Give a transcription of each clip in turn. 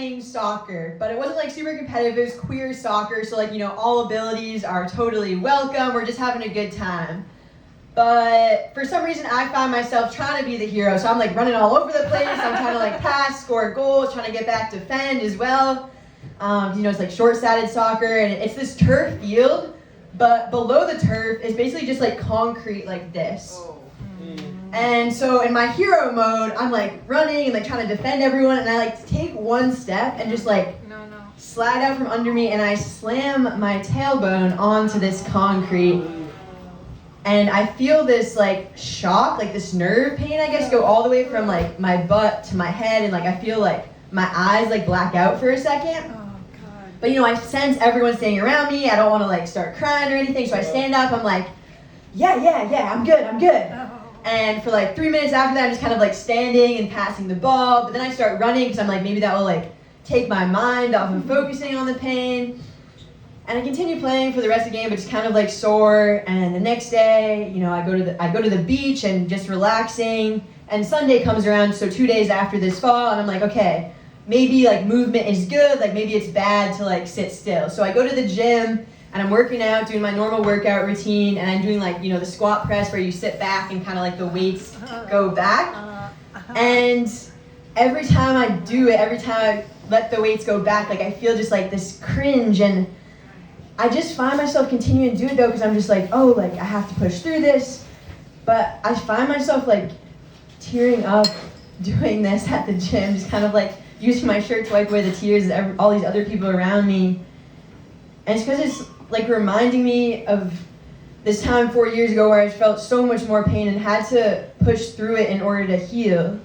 playing soccer, but it wasn't like super competitive. It was queer soccer, so like, all abilities are totally welcome. We're just having a good time. But for some reason, I find myself trying to be the hero, so I'm like running all over the place. I'm trying to like pass, score goals, trying to get back, defend as well. It's like short-sided soccer, and it's this turf field, but below the turf is basically just like concrete like this. And so in my hero mode, I'm like running and like trying to defend everyone, and I like take one step and just like slide out from under me, and I slam my tailbone onto this concrete. And I feel this like shock, like this nerve pain, I guess, go all the way from like my butt to my head, and like I feel like my eyes like black out for a second. But I sense everyone standing around me. I don't want to like start crying or anything, so I stand up. I'm like, yeah, I'm good. And for like 3 minutes after that, I'm just kind of like standing and passing the ball. But then I start running because I'm like, maybe that will like take my mind off of focusing on the pain. And I continue playing for the rest of the game, but just kind of like sore. And the next day, I go to the beach and just relaxing. And Sunday comes around, so 2 days after this fall, and I'm like, okay, maybe like movement is good, like maybe it's bad to like sit still. So I go to the gym and I'm working out, doing my normal workout routine, and I'm doing like, the squat press where you sit back and kind of like the weights go back. And every time I do it, every time I let the weights go back, like I feel just like this cringe, and I just find myself continuing to do it though, because I'm just like, oh, like I have to push through this. But I find myself like tearing up doing this at the gym, just kind of like using my shirt to wipe away the tears of all these other people around me. And it's because it's like reminding me of this time 4 years ago where I felt so much more pain and had to push through it in order to heal.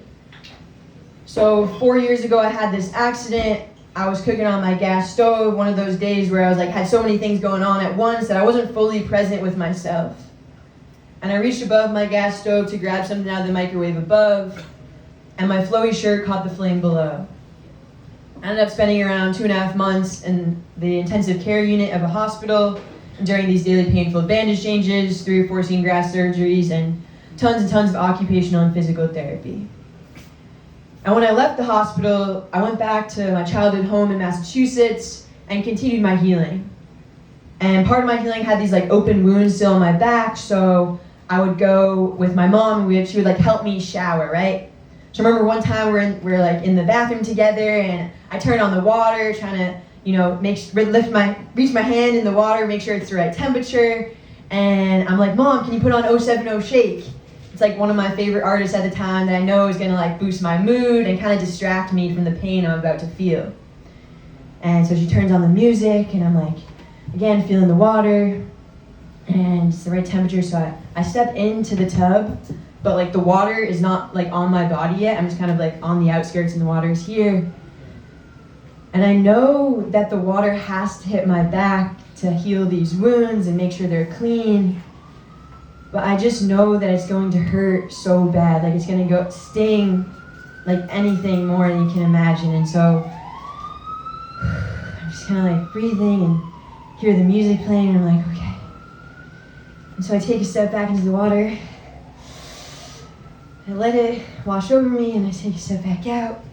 So 4 years ago I had this accident. I was cooking on my gas stove, one of those days where I was like, had so many things going on at once that I wasn't fully present with myself. And I reached above my gas stove to grab something out of the microwave above, and my flowy shirt caught the flame below. I ended up spending around 2.5 months in the intensive care unit of a hospital during these daily painful bandage changes, 3 or 4 skin graft surgeries, and tons of occupational and physical therapy. And when I left the hospital, I went back to my childhood home in Massachusetts and continued my healing. And part of my healing had these like open wounds still on my back, so I would go with my mom and she would like help me shower, right? So I remember one time we're like in the bathroom together, and I turned on the water, trying to, reach my hand in the water, make sure it's the right temperature. And I'm like, Mom, can you put on 070 Shake? It's like one of my favorite artists at the time that I know is gonna like boost my mood and kind of distract me from the pain I'm about to feel. And so she turns on the music, and I'm like, again, feeling the water, and it's the right temperature. So I step into the tub, but like the water is not like on my body yet. I'm just kind of like on the outskirts, and the water is here. And I know that the water has to hit my back to heal these wounds and make sure they're clean. But I just know that it's going to hurt so bad. Like it's gonna go sting like anything more than you can imagine. And so I'm just kind of like breathing and hear the music playing, and I'm like, okay. And so I take a step back into the water. I let it wash over me, and I take a step back out.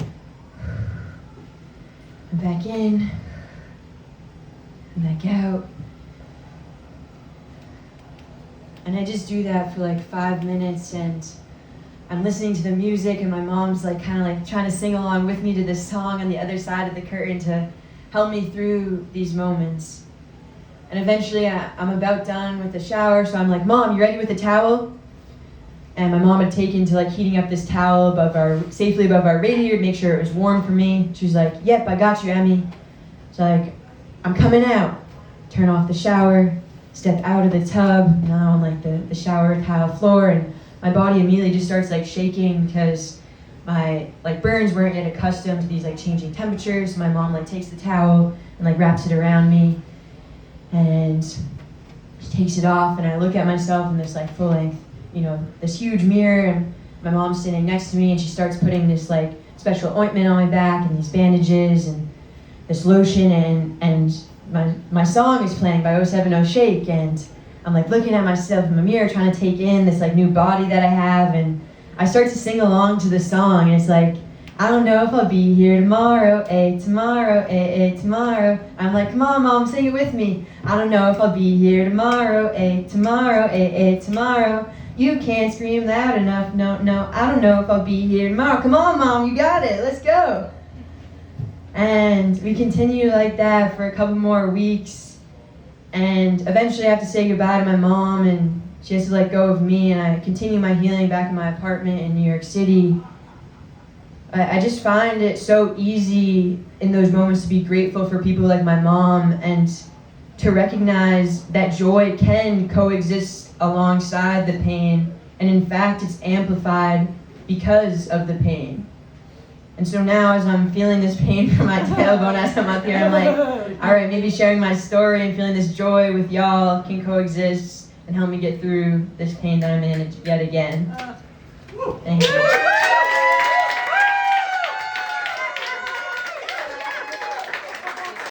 And back in. And back out. And I just do that for like 5 minutes, and I'm listening to the music, and my mom's like kind of like trying to sing along with me to this song on the other side of the curtain to help me through these moments. And eventually I'm about done with the shower, so I'm like, Mom, you ready with the towel? And my mom had taken to like heating up this towel safely above our radiator to make sure it was warm for me. She was like, yep, I got you, Emmy. So like, I'm coming out. Turn off the shower, step out of the tub, now on like the shower tile floor, and my body immediately just starts like shaking because my like burns weren't yet accustomed to these like changing temperatures. So my mom like takes the towel and like wraps it around me, and she takes it off, and I look at myself in this like full length, this huge mirror, and my mom's sitting next to me, and she starts putting this like special ointment on my back and these bandages and this lotion, and my song is playing by 070 Shake, and I'm like looking at myself in the mirror trying to take in this like new body that I have, and I start to sing along to the song, and it's like I don't know if I'll be here tomorrow, tomorrow, tomorrow. I'm like, come on, Mom, sing it with me. I don't know if I'll be here tomorrow, tomorrow, tomorrow. You can't scream loud enough, no, no. I don't know if I'll be here tomorrow. Come on, Mom, you got it, let's go. And we continue like that for a couple more weeks. And eventually I have to say goodbye to my mom, and she has to let go of me, and I continue my healing back in my apartment in New York City. I just find it so easy in those moments to be grateful for people like my mom, and to recognize that joy can coexist alongside the pain, and in fact it's amplified because of the pain. And so now as I'm feeling this pain from my tailbone as I'm up here, I'm like, all right, maybe sharing my story and feeling this joy with y'all can coexist and help me get through this pain that I'm in yet again. Thank you.